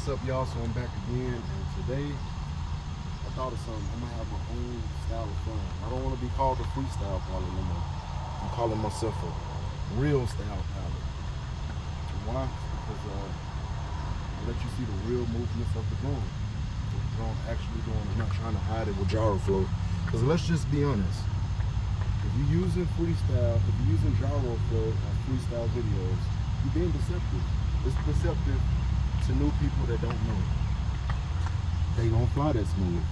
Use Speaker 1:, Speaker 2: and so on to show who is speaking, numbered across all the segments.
Speaker 1: What's up, y'all? So I'm back again, and today I thought of something. I'm gonna have my own style of fun. I don't want to be called a freestyle pilot no more. I'm calling myself a real style pilot. Why? Because it lets you see the real movements of the drone. What the drone actually doing. I'm not trying to hide it with gyro flow. Because let's just be honest. If you're using freestyle, if you're using gyro flow on freestyle videos, you're being deceptive. It's deceptive to new people that don't know. They don't fly that smooth.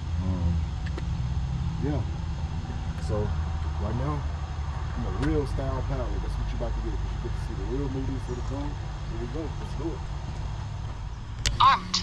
Speaker 1: Yeah. So right now, I'm a real style pilot. That's what you're about to get. You get to see the real movements of the drone. Here we go. Let's do it.
Speaker 2: Armed.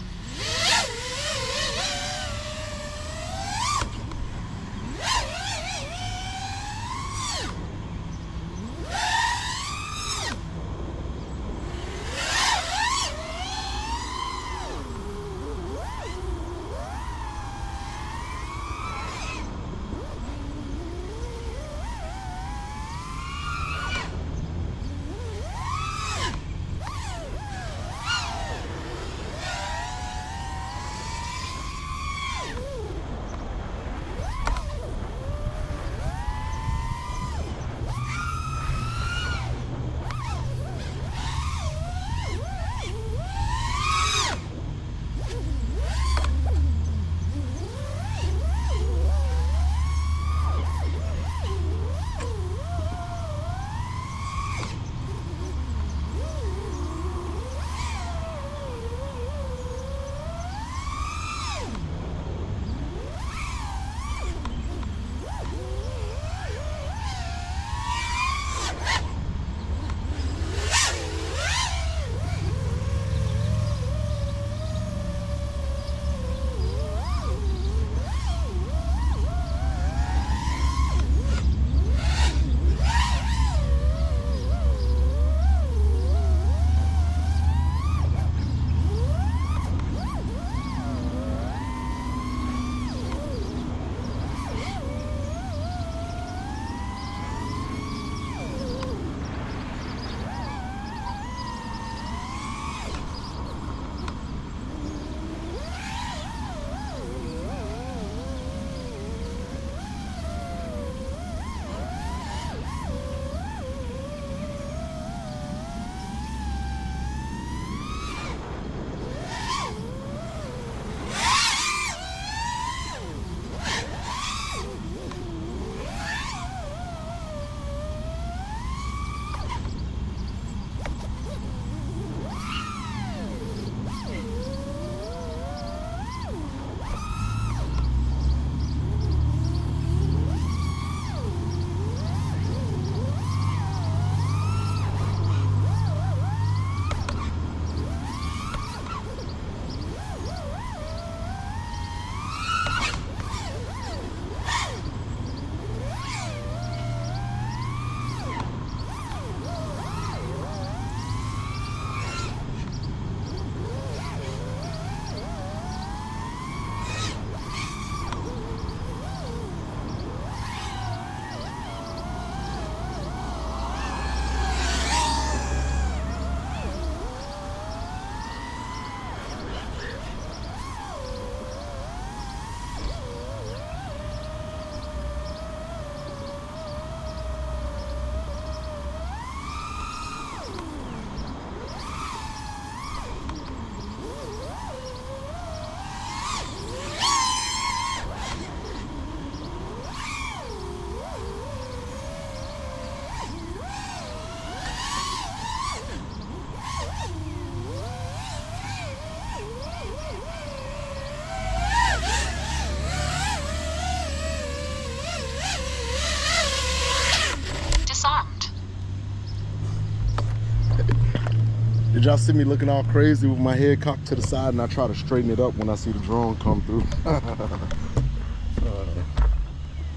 Speaker 1: Did y'all see me looking all crazy with my head cocked to the side, and I try to straighten it up when I see the drone come through?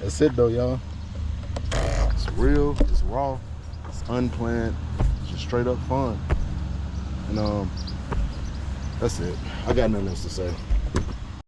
Speaker 1: That's it though, y'all. It's real, it's raw, it's unplanned, it's just straight up fun. And that's it. I got nothing else to say.